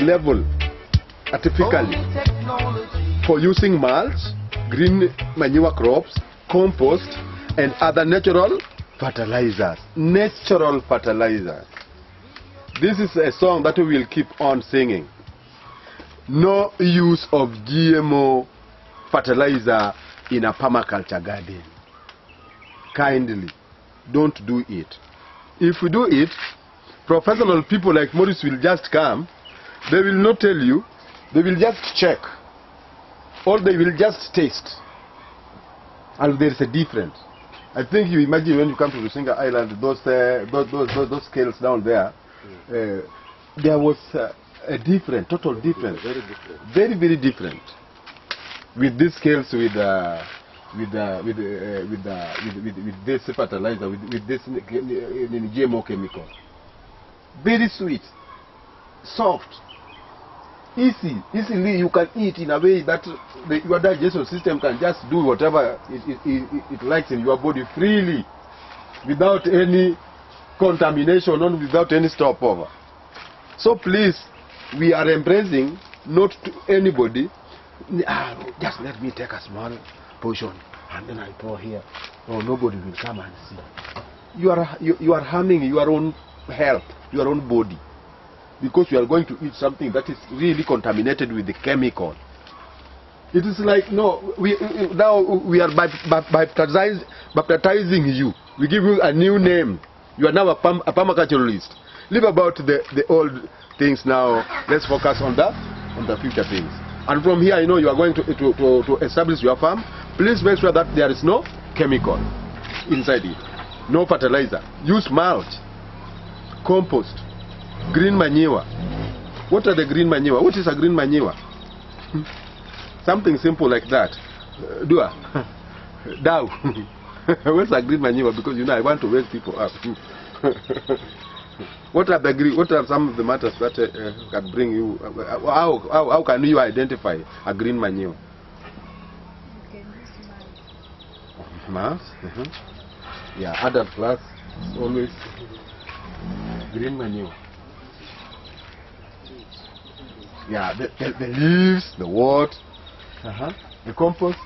level artificially for using mulch, green manure crops, compost, and other natural fertilizers. Natural fertilizers. This is a song that we will keep on singing. No use of GMO fertilizer in a permaculture garden. Kindly, don't do it. If we do it, professional people like Maurice will just come. They will not tell you. They will just check. Or they will just taste. And there is a difference. I think you imagine when you come to Rusinga Island, those scales down there, there was a different, total difference. Very different. Very, very different. With these scales, with this fertilizer, with this GMO chemical. Very sweet, soft, easily you can eat in a way that your digestion system can just do whatever it likes in your body freely, without any contamination or without any stopover. So please, we are embracing not to anybody. Just let me take a small portion and then I pour here. Oh, nobody will come and see. You are harming your own health, your own body, because you are going to eat something that is really contaminated with the chemical. It is like, no, now we are baptizing you. We give you a new name. You are now a permaculturalist. Leave about the old things now. Let's focus on the future things. And from here, you know, you are going to establish your farm. Please make sure that there is no chemical inside it. No fertilizer. Use mulch, compost, green manure. What are the green manure? What is a green manure? Something simple like that. Dua. Dow. What's a green manure? Because, you know, I want to wake people up. What are some of the matters that can bring you? How can you identify a green manure? Mass. Yeah, other plus always green manure. Yeah, the leaves, the wort, the compost.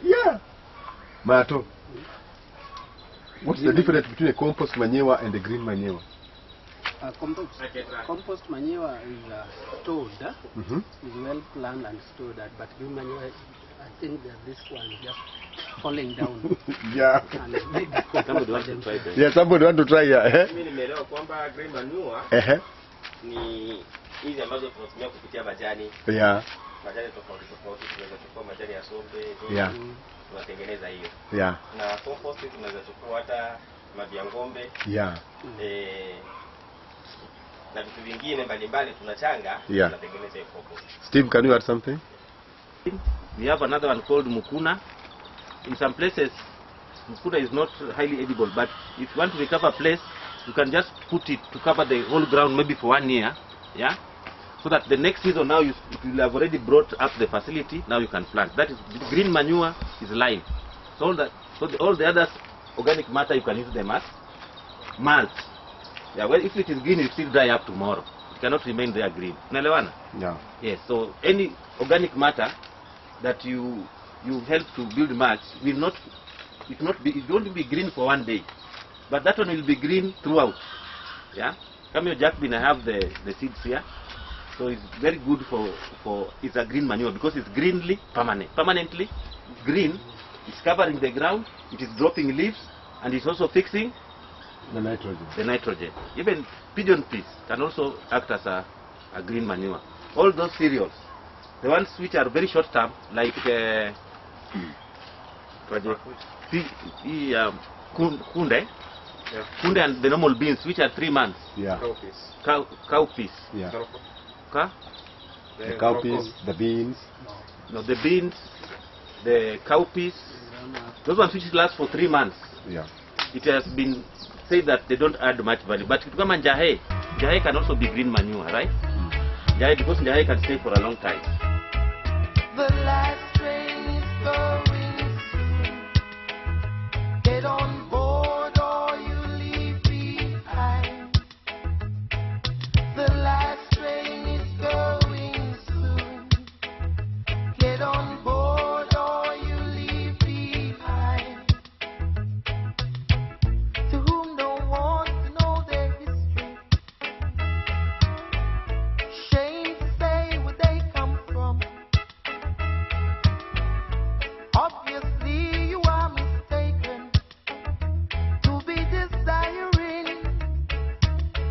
Yeah. Mato. What's the difference between a compost manure and a green manure? Compost manure is stored, is well planned and stored, but green manure, I think that this one is just falling down. Yeah. And maybe Somebody wants to try that. Yeah, somebody want to try here. Mimi nimeelewa kwamba green manure ni hizi ambazo tunatumia kupitia majani. Yeah. Majani tofauti tofauti, tunaweza chukua majani ya sombe, Yeah. tunatengeneza hiyo. Yeah. Na compost tunaweza chukua hata mavi ya ng'ombe. Yeah. Na vitu vingine mbalimbali tunachanga, Yeah. tunatengeneza hiyo compost. Steve, can you add something? We have another one called mukuna. In some places, mukuna is not highly edible, but if you want to recover a place, you can just put it to cover the whole ground maybe for 1 year, yeah, so that the next season now you will have already brought up the facility. Now you can plant. That is, green manure is lime. So all the other organic matter you can use them as mulch. Yeah, well, if it is green, it will still dry up tomorrow. It cannot remain there green. Unaelewana? Yeah. Yes. So any organic matter that you help to build mulch will not, it won't be green for 1 day, but that one will be green throughout. Yeah. Come here, Jackbean, I have the seeds here. So it's very good for it's a green manure because it's permanently green. It's covering the ground. It is dropping leaves, and it's also fixing The nitrogen. the nitrogen. Even pigeon peas can also act as a green manure. All those cereals, the ones which are very short term, like kunde, kunde and the normal beans, which are 3 months. Yeah. Cow peas. Yeah. Ka? The cowpeas, the beans. No, the beans, the cow peas, those ones which last for 3 months. Yeah. It has been said that they don't add much value. But kama njahe can also be green manure, right? Njahe, because njahe can stay for a long time. The last train is going soon. Get on board or you leave behind.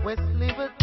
West Liberty.